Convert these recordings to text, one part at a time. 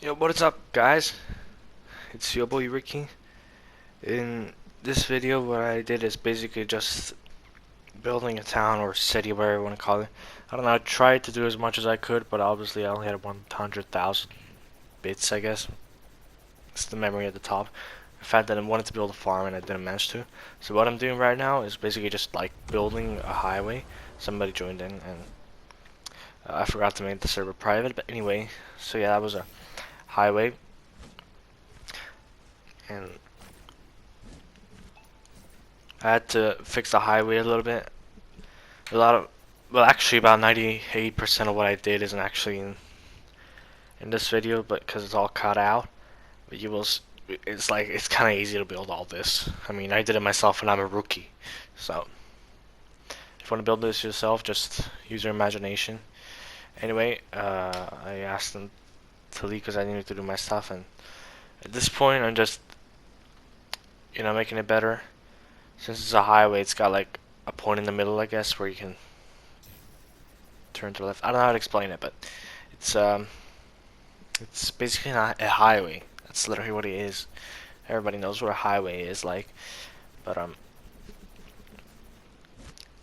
Yo, what is up, guys? It's your boy Ricky. In this video, what I did is basically just building a town or city, whatever you want to call it. I don't know, I tried to do as much as I could, but obviously I only had 100,000 bits, I guess. It's the memory at the top. The fact that I wanted to build a farm and I didn't manage to. So what I'm doing right now is basically just like building a highway. Somebody joined in and I forgot to make the server private, but anyway, so yeah, that was a highway. And I had to fix the highway a little bit. Well, actually, about 98% of what I did isn't actually in this video, but because it's all cut out. But it's kind of easy to build all this. I mean, I did it myself, and I'm a rookie. So, if you want to build this yourself, just use your imagination. Anyway, I asked them to leave because I needed to do my stuff, and at this point, I'm just, making it better. Since it's a highway, it's got like a point in the middle, I guess, where you can turn to the left. I don't know how to explain it, but it's it's basically not a highway. That's literally what it is. Everybody knows what a highway is like, but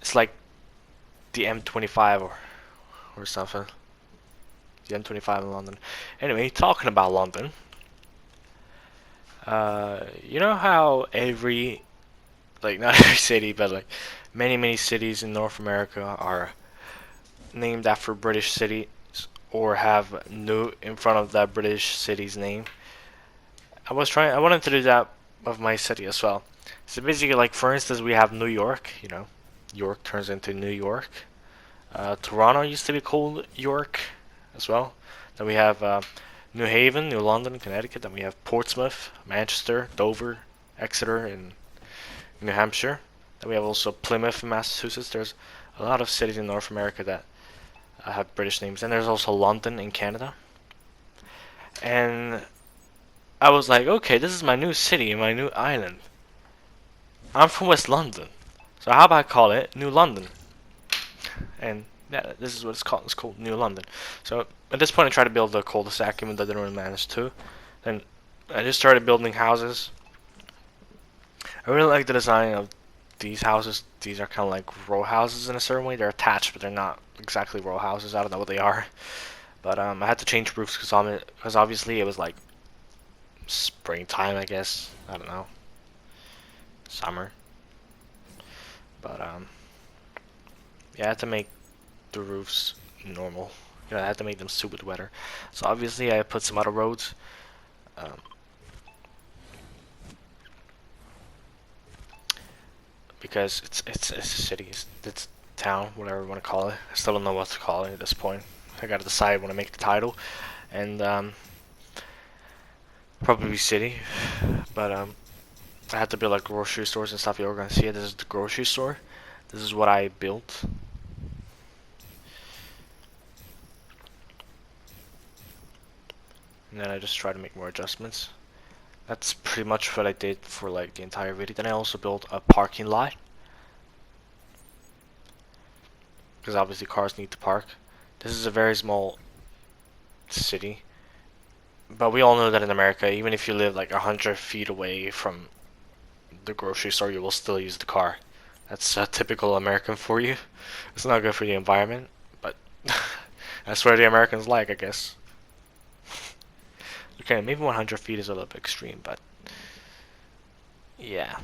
it's like the M25 or something. The M25 in London. Anyway, talking about London, you know how every not every city, but like many cities in North America are named after British cities or have new in front of that British city's name. I wanted to do that with my city as well. So basically, like for instance, we have New York. York turns into New York. Toronto used to be called York as well. Then we have New Haven, New London, Connecticut. Then we have Portsmouth, Manchester, Dover, Exeter, and New Hampshire. Then we have also Plymouth in Massachusetts. There's a lot of cities in North America that have British names. And there's also London in Canada. And I was like, okay, this is my new city, my new island. I'm from West London. So how about I call it New London? And yeah, this is what it's called. It's called New London. So at this point I tried to build a cul-de-sac, even though I didn't really manage to. Then I just started building houses. I really like the design of these houses. These are kind of like row houses in a certain way. They're attached, but they're not exactly row houses. I don't know what they are. But I had to change roofs because obviously it was like springtime, I guess. I don't know. Summer. But yeah, I had to make the roofs normal. I had to make them stupid weather. So obviously I put some other roads. Um, because it's a city, it's town, whatever you want to call it. I still don't know what to call it at this point. I gotta decide when I make the title, and probably city. But I had to build like grocery stores and stuff. You're gonna see it. This is the grocery store. This is what I built. And then I just try to make more adjustments. That's pretty much what I did for like the entire video. Then I also built a parking lot, because obviously cars need to park. This is a very small city, but we all know that in America, even if you live like 100 feet away from the grocery store, you will still use the car. That's typical American for you. It's not good for the environment, but that's where the Americans like, I guess. Okay, maybe 100 feet is a little bit extreme, but yeah.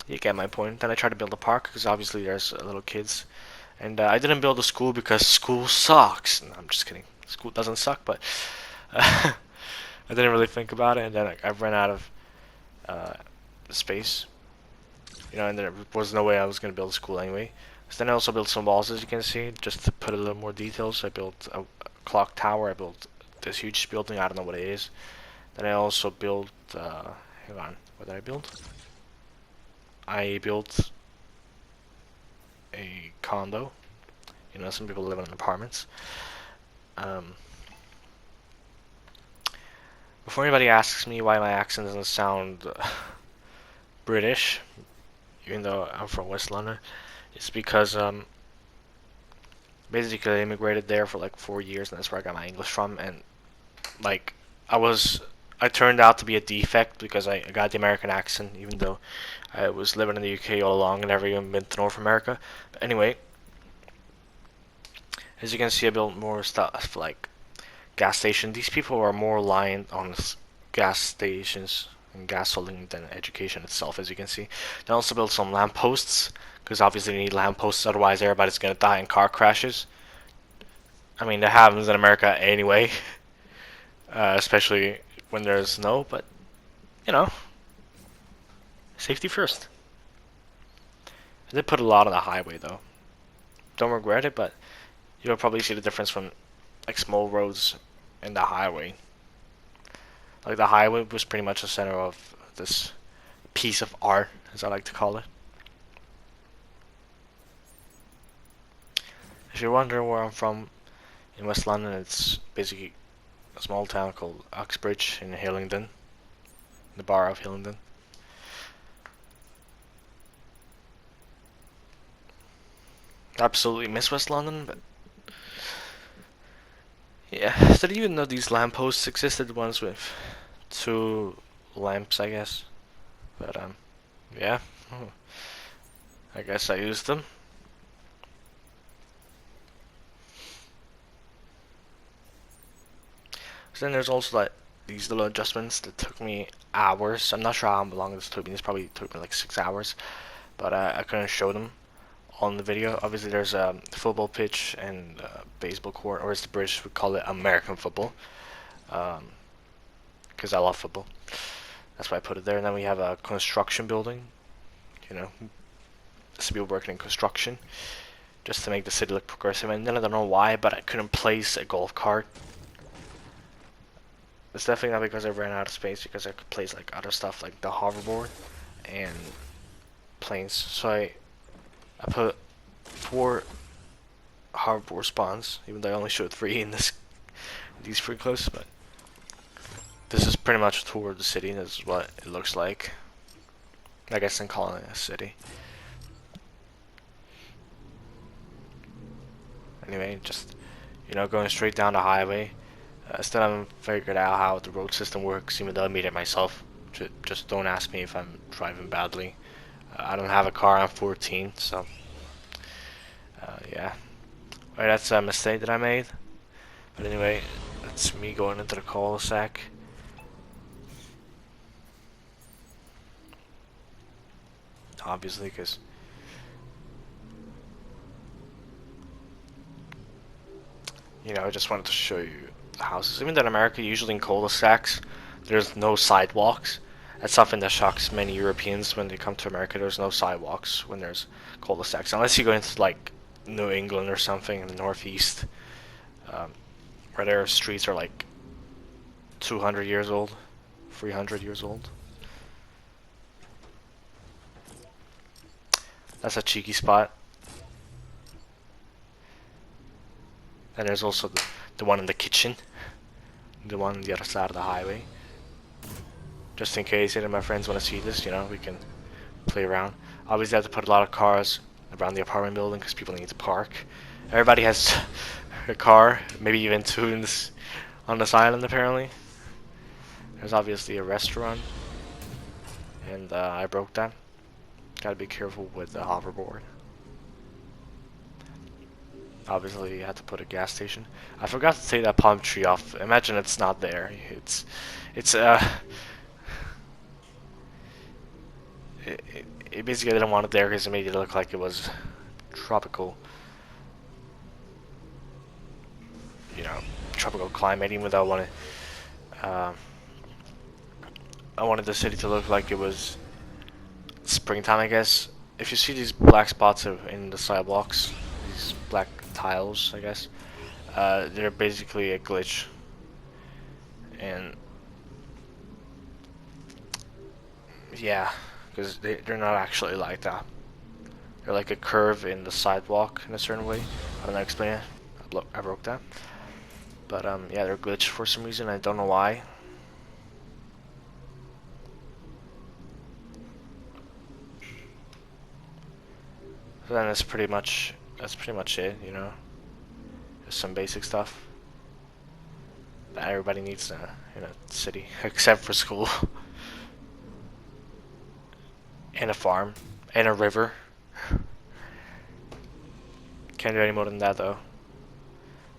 You get my point. Then I tried to build a park because obviously there's little kids. And I didn't build a school because school sucks. No, I'm just kidding. School doesn't suck, but I didn't really think about it. And then I ran out of space. And there was no way I was going to build a school anyway. So then I also built some walls, as you can see, just to put a little more details. I built a clock tower. I built this huge building. I don't know what it is. Then I also built, hang on, what did I build? I built a condo. Some people live in apartments. Before anybody asks me why my accent doesn't sound British, even though I'm from West London, it's because Basically, I immigrated there for like 4 years, and that's where I got my English from. And like, I turned out to be a defect because I got the American accent, even though I was living in the UK all along and never even been to North America. But anyway, as you can see, I built more stuff like gas station. These people are more reliant on gas stations and gasoline than education itself, as you can see. They also built some lampposts, because obviously you need lampposts, otherwise everybody's gonna die in car crashes. I mean, that happens in America anyway, especially when there's snow, but you know, safety first. I did put a lot on the highway though. Don't regret it, but you'll probably see the difference from like small roads and the highway. Like the highway was pretty much the center of this piece of art, as I like to call it. If you're wondering where I'm from in West London, it's basically a small town called Uxbridge in Hillingdon, the borough of Hillingdon. I absolutely miss West London, but yeah, I didn't even know these lampposts existed, ones with two lamps, I guess. But yeah, I guess I used them. So then there's also like these little adjustments that took me hours. I'm not sure how long this took me. This probably took me like 6 hours, but I couldn't show them on the video. Obviously, there's a football pitch and a baseball court, or as the British would call it, American football. Because I love football. That's why I put it there. And then we have a construction building. You know, some people working in construction, just to make the city look progressive. And then I don't know why, but I couldn't place a golf cart. It's definitely not because I ran out of space, because I could place like other stuff like the hoverboard and planes. So I put 4 hoverboard spawns, even though I only showed 3 in these free close. But this is pretty much a tour of the city. This is what it looks like. I guess I'm calling it a city. Anyway, just going straight down the highway. I still haven't figured out how the road system works, even though I made it myself. Just don't ask me if I'm driving badly. I don't have a car. I'm 14, so yeah. Alright, that's a mistake that I made. But anyway, that's me going into the cul-de-sac. Obviously, because I just wanted to show you the houses. Even though in America, usually in cul-de-sacs, there's no sidewalks. That's something that shocks many Europeans when they come to America. There's no sidewalks when there's cul-de-sacs, unless you go into like New England or something in the Northeast, where their streets are like 200 years old, 300 years old. That's a cheeky spot. And there's also the one in the kitchen, the one on the other side of the highway. Just in case any of my friends want to see this, we can play around. Obviously, I have to put a lot of cars around the apartment building because people need to park. Everybody has a car, maybe even 2 on this island apparently. There's obviously a restaurant, and I broke that. Gotta be careful with the hoverboard. Obviously, you had to put a gas station. I forgot to take that palm tree off. Imagine it's not there. It basically didn't want it there because it made it look like it was tropical. Tropical climate. Even though I wanted the city to look like it was springtime, I guess. If you see these black spots in the sidewalks, these black tiles, I guess, they're basically a glitch. And yeah, because they're not actually like that. They're like a curve in the sidewalk in a certain way. I don't know how to explain it. I broke that. But yeah, they're glitched for some reason. I don't know why. So then that's pretty much it, some basic stuff that everybody needs in a city, except for school. And a farm. And a river. Can't do any more than that though.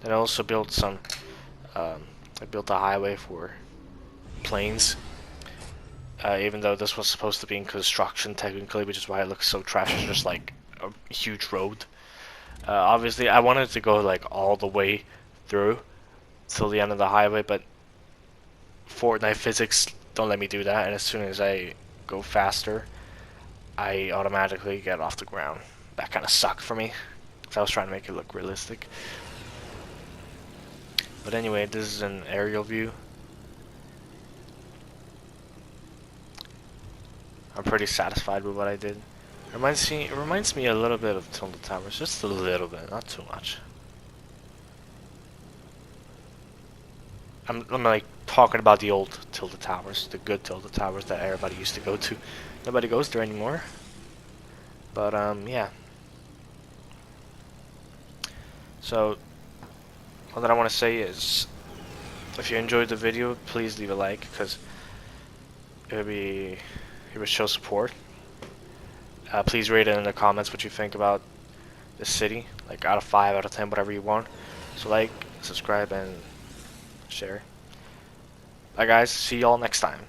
Then I also built some, I built a highway for planes. Even though this was supposed to be in construction technically, which is why it looks so trash. It's just like a huge road. Obviously, I wanted to go like all the way through till the end of the highway, but Fortnite physics don't let me do that. And as soon as I go faster, I automatically get off the ground. That kind of sucked for me. So I was trying to make it look realistic. But anyway, this is an aerial view. I'm pretty satisfied with what I did. It reminds me a little bit of Tilted Towers, just a little bit, not too much. I'm like talking about the old Tilted Towers, the good Tilted Towers that everybody used to go to. Nobody goes there anymore. But yeah. So all that I want to say is, if you enjoyed the video, please leave a like, because it would show support. Please rate it in the comments what you think about this city, like out of 5, out of 10, whatever you want. So like, subscribe, and share. Bye guys, see y'all next time.